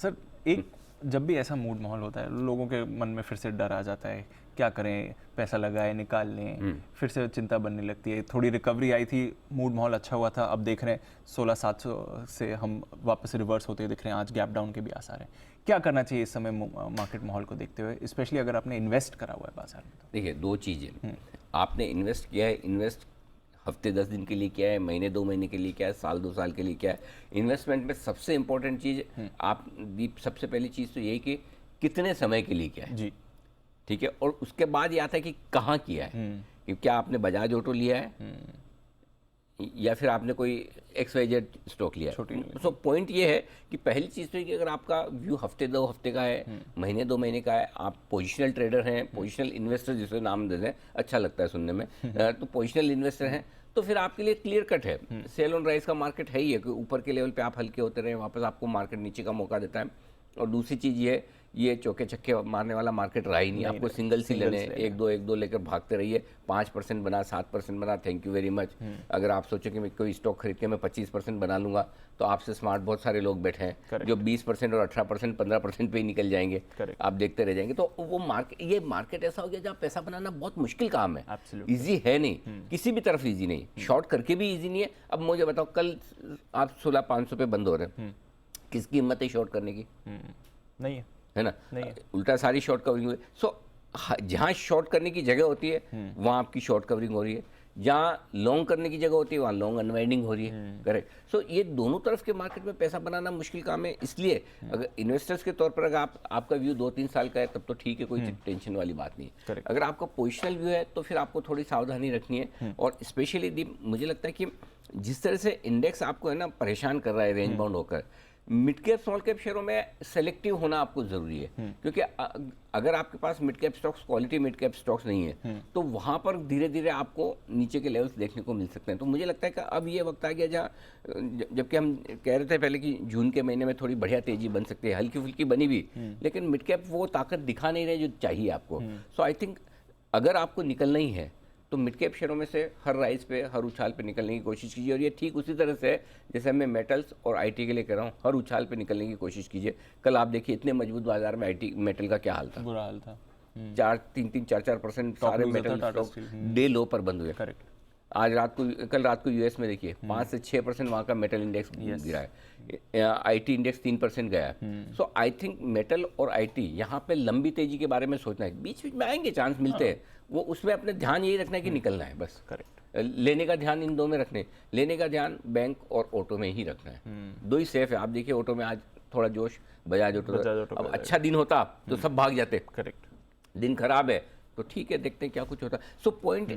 Sir एक जब भी ऐसा मूड माहौल होता है लोगों के मन में फिर से डर आ जाता है, क्या करें, पैसा लगाए निकाल लें, फिर से चिंता बनने लगती है। थोड़ी रिकवरी आई थी, मूड माहौल अच्छा हुआ था, अब देख रहे हैं 16,700 से हम वापस रिवर्स होते दिख रहे हैं, आज गैप डाउन के भी आसार हैं। क्या करना चाहिए इस समय मार्केट माहौल को देखते हुए, स्पेशली अगर आपने इन्वेस्ट करा हुआ है बाजार में? तो देखिए, दो चीज़ें, आपने इन्वेस्ट किया है, इन्वेस्ट हफ्ते 10 दिन के लिए किया है, महीने 2 महीने के लिए किया है, साल 2 साल के लिए किया है। इन्वेस्टमेंट में सबसे इंपॉर्टेंट चीज़ आप सबसे पहली चीज़ तो यही कि कितने समय के लिए किया है, जी। ठीक है। और उसके बाद ये आता है कि कहाँ किया है, कि क्या आपने बजाज ऑटो लिया है या फिर आपने कोई XYZ स्टॉक लिया है। सो पॉइंट ये है कि पहली चीज़ तो है कि अगर आपका व्यू हफ्ते 2 हफ्ते का है, महीने 2 महीने का है, आप पोजिशनल ट्रेडर हैं, पोजिशनल इन्वेस्टर जिसे नाम देते हैं, अच्छा लगता है सुनने में, तो पोजिशनल इन्वेस्टर हैं, तो फिर आपके लिए क्लियर कट है। सेल ऑन राइज का मार्केट है ही है कि ऊपर के लेवल पे आप हल्के होते रहे, वापस आपको मार्केट नीचे का मौका देता है। और दूसरी चीज़ ये चौके छक्के मारने वाला मार्केट रहा ही नहीं, आपको सिंगल सी लेने, एक दो लेकर भागते रहिए। 5% बना, 7% बना, थैंक यू वेरी मच। अगर आप सोचो कि मैं कोई स्टॉक खरीद के मैं 25% बना लूंगा, तो आपसे स्मार्ट बहुत सारे लोग बैठे हैं जो 20% और 18%, 15% पे ही निकल जाएंगे, आप देखते रह जाएंगे। तो वो ये मार्केट ऐसा हो गया जहाँ पैसा बनाना बहुत मुश्किल काम है, ईजी है नहीं, किसी भी तरफ ईजी नहीं, शॉर्ट करके भी ईजी नहीं है। अब मुझे बताओ, कल आप 16,500 पे बंद हो रहे हैं, किसकी हिम्मत है शॉर्ट करने की? नहीं है ना, उल्टा सारी शॉर्ट कवरिंग हुई। सो जहाँ शॉर्ट करने की जगह होती है वहाँ आपकी शॉर्ट कवरिंग हो रही है, जहाँ लॉन्ग करने की जगह होती है वहाँ लॉन्ग अनवाइंडिंग हो रही है। करेक्ट। सो ये दोनों तरफ के मार्केट में पैसा बनाना मुश्किल काम है। इसलिए अगर इन्वेस्टर्स के तौर पर अगर आपका व्यू 2-3 साल का है तब तो ठीक है, कोई टेंशन वाली बात नहीं है। अगर आपका पोजिशनल व्यू है तो फिर आपको थोड़ी सावधानी रखनी है। और स्पेशली मुझे लगता है कि जिस तरह से इंडेक्स आपको है ना परेशान कर रहा है रेंज बाउंड होकर, मिड कैप स्मॉल कैप शेयरों में सेलेक्टिव होना आपको जरूरी है। क्योंकि अगर आपके पास mid cap stocks, quality mid cap stocks नहीं है, तो वहां पर धीरे धीरे आपको नीचे के लेवल्स देखने को मिल सकते हैं। तो मुझे लगता है कि अब ये वक्त आ गया जहाँ, जबकि हम कह रहे थे पहले कि जून के महीने में थोड़ी बढ़िया तेजी बन सकती है, हल्की फुल्की बनी भी, लेकिन मिड कैप वो ताकत दिखा नहीं रहे जो चाहिए आपको। सो आई थिंक अगर आपको निकलना ही है तो मिड कैप शेयरों में से हर राइज पे, हर उछाल पे निकलने की कोशिश कीजिए। और ये ठीक उसी तरह से है जैसे मैं मेटल्स और आईटी के लिए कह रहा हूँ, हर उछाल पे निकलने की कोशिश कीजिए। कल आप देखिए इतने मजबूत बाजार में आईटी मेटल का क्या हाल था, बुरा हाल था। 4-3-4% सारे मेटल स्टॉक डे लो पर बंद हुए। करेक्ट। कल रात को यूएस में देखिए 5 से 6% वहाँ का मेटल इंडेक्स गिरा है, आईटी इंडेक्स 3% गया है। सो आई थिंक मेटल और आईटी यहाँ पे लंबी तेजी के बारे में सोचना है, बीच बीच में आएंगे चांस मिलते हैं, वो उसमें अपने ध्यान यही रखना है कि निकलना है बस। करेक्ट। लेने का ध्यान इन दो में रखने, लेने का ध्यान बैंक और ऑटो में ही रखना है, दो ही सेफ है। आप देखिए ऑटो में आज थोड़ा जोश, बजाज ऑटो, अब अच्छा दिन होता तो सब भाग जाते। करेक्ट। दिन खराब है तो ठीक है, देखते हैं क्या कुछ होता है। सो पॉइंट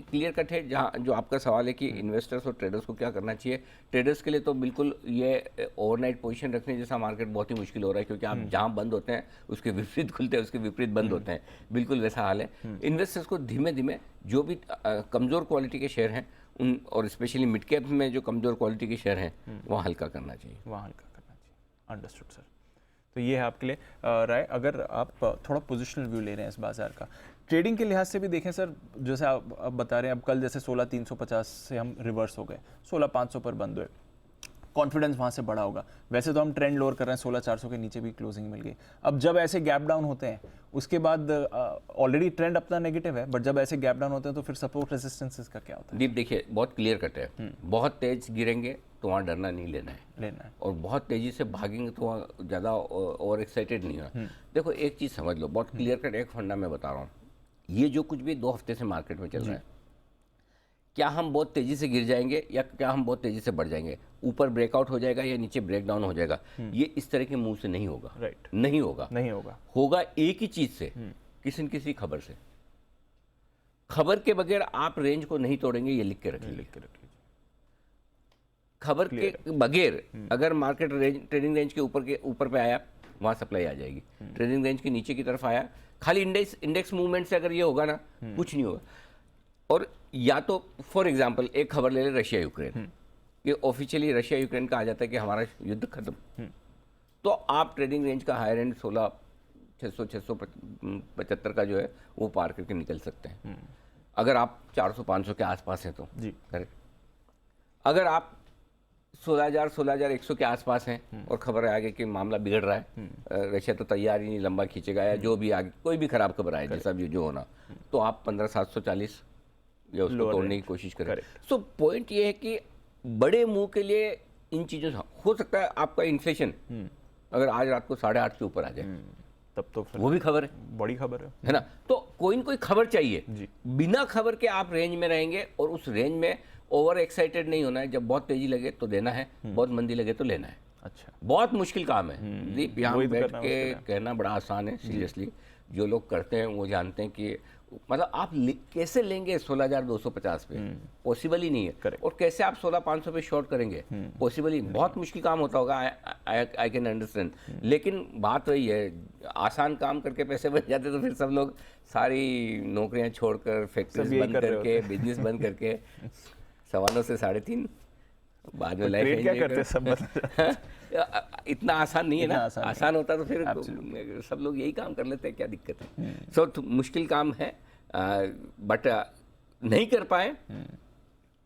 क्लियर कट है। जहाँ जो आपका सवाल है कि इन्वेस्टर्स और ट्रेडर्स को क्या करना चाहिए, ट्रेडर्स के लिए तो बिल्कुल ये ओवरनाइट पोजीशन रखने जैसा मार्केट बहुत ही मुश्किल हो रहा है, क्योंकि आप जहाँ बंद होते हैं उसके विपरीत खुलते हैं, उसके विपरीत बंद होते हैं, बिल्कुल वैसा हाल है। इन्वेस्टर्स को धीमे धीमे जो भी कमज़ोर क्वालिटी के शेयर हैं उन, और स्पेशली मिड कैप में जो कमज़ोर क्वालिटी के शेयर हैं वहाँ हल्का करना चाहिए, वहाँ हल्का करना चाहिए। Understood sir. तो ये है आपके लिए राय। अगर आप थोड़ा पोजिशनल व्यू ले रहे हैं इस बाजार का, ट्रेडिंग के लिहाज से भी देखें सर, जैसे आप बता रहे हैं, अब कल जैसे 16,350 से हम रिवर्स हो गए, 16,500 पर बंद हुए, कॉन्फिडेंस वहाँ से बढ़ा होगा। वैसे तो हम ट्रेंड लोअर कर रहे हैं, 16,400 के नीचे भी क्लोजिंग मिल गई। अब जब ऐसे गैप डाउन होते हैं उसके बाद ऑलरेडी ट्रेंड अपना नेगेटिव है, बट जब ऐसे गैप डाउन होते हैं तो फिर सपोर्ट रेजिस्टेंसेस का क्या होता है? दीप देखिए, बहुत क्लियर कट है। बहुत तेज गिरेंगे तो वहाँ डरना नहीं, लेना है। और बहुत तेजी से भागेंगे तो वहाँ ज़्यादा ओवर एक्साइटेड नहीं होना। देखो एक चीज़ समझ लो, बहुत क्लियर कट एक फंडा मैं बता रहा हूँ, ये जो कुछ भी 2 हफ्ते से मार्केट में चल रहा है, क्या हम बहुत तेजी से गिर जाएंगे या क्या हम बहुत तेजी से बढ़ जाएंगे, ऊपर ब्रेकआउट हो जाएगा या नीचे ब्रेकडाउन हो जाएगा, ये इस तरह के मूव से नहीं होगा। राइट। नहीं होगा, नहीं होगा। होगा एक ही चीज से, किसी न किसी खबर से। खबर के बगैर आप रेंज को नहीं तोड़ेंगे, ये लिख के रख लीजिए। खबर के बगैर अगर मार्केट ट्रेडिंग रेंज के ऊपर पे आया, वहां सप्लाई आ जाएगी। ट्रेडिंग रेंज के नीचे की तरफ आया, खाली इंडेक्स मूवमेंट से अगर ये होगा ना, कुछ नहीं होगा। और या तो फॉर एग्जांपल एक खबर ले ले रशिया यूक्रेन, कि ऑफिशियली रशिया यूक्रेन का आ जाता है कि हमारा युद्ध खत्म, तो आप ट्रेडिंग रेंज का हायर एंड 16,675 का जो है वो पार करके निकल सकते हैं, अगर आप 400-500 के आसपास हैं तो। जी। करेक्ट। अगर आप 16,100 के आसपास हैं और खबर है आगे कि मामला बिगड़ रहा है, रशिया तो तैयार ही नहीं, लंबा खींचेगा या जो भी आगे कोई भी खराब खबर आए, जैसा भी जो होना, तो आप 15,740 या उसको तोड़ने की कोशिश करें। सो पॉइंट ये है कि बड़े मुंह के लिए इन चीज़ों से हो सकता है आपका इन्फ्लेशन अगर आज रात को 8.5 के ऊपर आ जाए, तब तो फिर वो भी खबर है, बड़ी खबर है ना। तो कोई न कोई खबर चाहिए, जी। बिना खबर के आप रेंज में रहेंगे और उस रेंज में ओवर एक्साइटेड नहीं होना है। जब बहुत तेजी लगे तो देना है, बहुत मंदी लगे तो लेना है। अच्छा, बहुत मुश्किल काम है दीप, यहाँ वही तो बैठ करना के कहना बड़ा आसान है। सीरियसली जो लोग करते हैं वो जानते हैं कि मतलब आप कैसे लेंगे 16,250 पे, पॉसिबल ही नहीं है। Correct. और कैसे आप 16,500 पे शॉर्ट करेंगे, पॉसिबल ही, बहुत मुश्किल काम होता होगा, आई कैन अंडरस्टैंड। लेकिन बात वही है, आसान काम करके पैसे बन जाते तो फिर सब लोग सारी नौकरियां छोड़कर, फैक्ट्रीज बंद करके, बिजनेस बंद करके 3.25 से 3.5 बाद में लाइफ ट्रेड क्या करते हैं सब बता इतना आसान नहीं है ना, इतना आसान होता तो फिर सब लोग यही काम कर लेते हैं, क्या दिक्कत है। सो मुश्किल काम है, बट नहीं कर पाए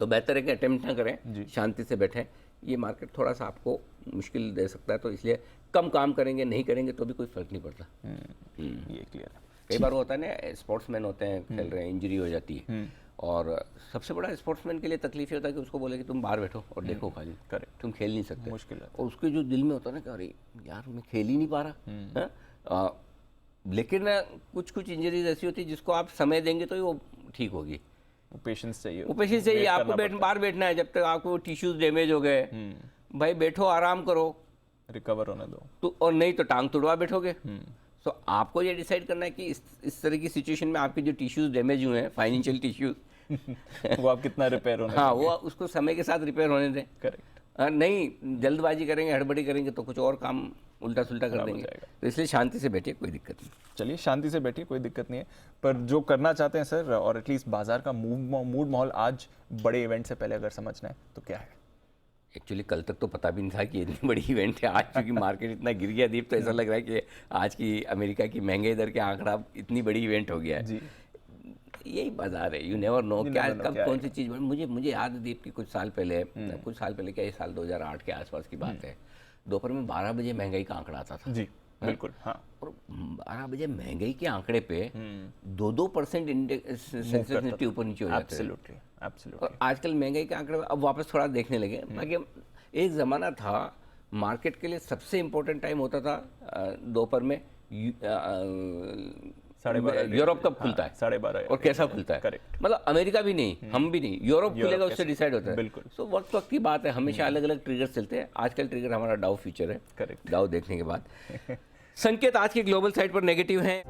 तो बेहतर है कि अटेम्प्ट ना करें, शांति से बैठें। ये मार्केट थोड़ा सा आपको मुश्किल दे सकता है, तो इसलिए कम काम करेंगे, नहीं करेंगे तो भी कोई फर्क नहीं पड़ता। ये क्लियर है। कई बार होता है ना, स्पोर्ट्समैन होते हैं, खेल रहे हैं, इंजरी हो जाती है, और सबसे बड़ा स्पोर्ट्समैन के लिए तकलीफ ये होता है कि उसको बोले कि तुम बाहर बैठो और देखो खाली, करेक्ट, तुम खेल नहीं सकते, मुश्किल है। और उसके जो दिल में होता है ना कि अरे यार मैं खेल ही नहीं पा रहा है। लेकिन कुछ कुछ इंजरीज ऐसी होती है जिसको आप समय देंगे तो ही वो ठीक होगी। पेशेंस चाहिए, वो पेशेंस चाहिए, आपको बाहर बैठना है जब तक आपको टिश्यूज डैमेज हो गए, भाई बैठो आराम करो, रिकवर होने दो तो, और नहीं तो टांग तुड़वा बैठोगे। तो आपको ये डिसाइड करना है कि इस तरह की सिचुएशन में आपके जो टिश्यूज डैमेज हुए हैं, फाइनेंशियल टिश्यूज वो आप कितना रिपेयर होने हाँ, वो उसको समय के साथ रिपेयर होने दें। करेक्ट, नहीं जल्दबाजी करेंगे, हड़बड़ी करेंगे तो कुछ और काम उल्टा सुल्टा कर देंगे। तो इसलिए शांति से बैठिए, कोई दिक्कत नहीं। चलिए शांति से बैठिए, कोई दिक्कत नहीं है। पर जो करना चाहते हैं सर, और एटलीस्ट बाजार का मूड माहौल आज बड़े इवेंट से पहले अगर समझना है तो क्या है? एक्चुअली कल तक तो पता भी नहीं था कि इतनी बड़ी इवेंट है। आज चूंकि मार्केट इतना गिर गया दीप, तो ऐसा लग रहा है कि आज की अमेरिका की महंगाई दर के आंकड़ा इतनी बड़ी इवेंट हो गया है जी। यही बाजार है, यू नेवर नो क्या कब कौन सी चीज़। मुझे याद है दीप की कुछ साल पहले क्या, ये साल 2008 के आसपास की बात है, दोपहर में 12 बजे महंगाई का आंकड़ा आता था। जी बिल्कुल, हाँ। और 12 बजे महंगाई के आंकड़े पे 2% इंडेक्स सेंसेक्स निफ्टी ऊपर नीचे हो जाते हैं। Absolutely, absolutely. और आजकल महंगाई के आंकड़े अब वापस थोड़ा देखने लगे। बाकी एक ज़माना था मार्केट के लिए सबसे इम्पोर्टेंट टाइम होता था दोपहर में, यूरोप कब खुलता है, 12:30 और कैसा खुलता है। करेक्ट, मतलब अमेरिका भी नहीं, हम भी नहीं, यूरोप खुलेगा उससे डिसाइड होता है। बिल्कुल। सो वक्त वक्त की बात है, हमेशा अलग अलग ट्रिगर चलते हैं। आजकल ट्रिगर हमारा डाउ फ्यूचर है। करेक्ट। डाउ देखने के बाद संकेत आज के ग्लोबल साइड पर नेगेटिव हैं।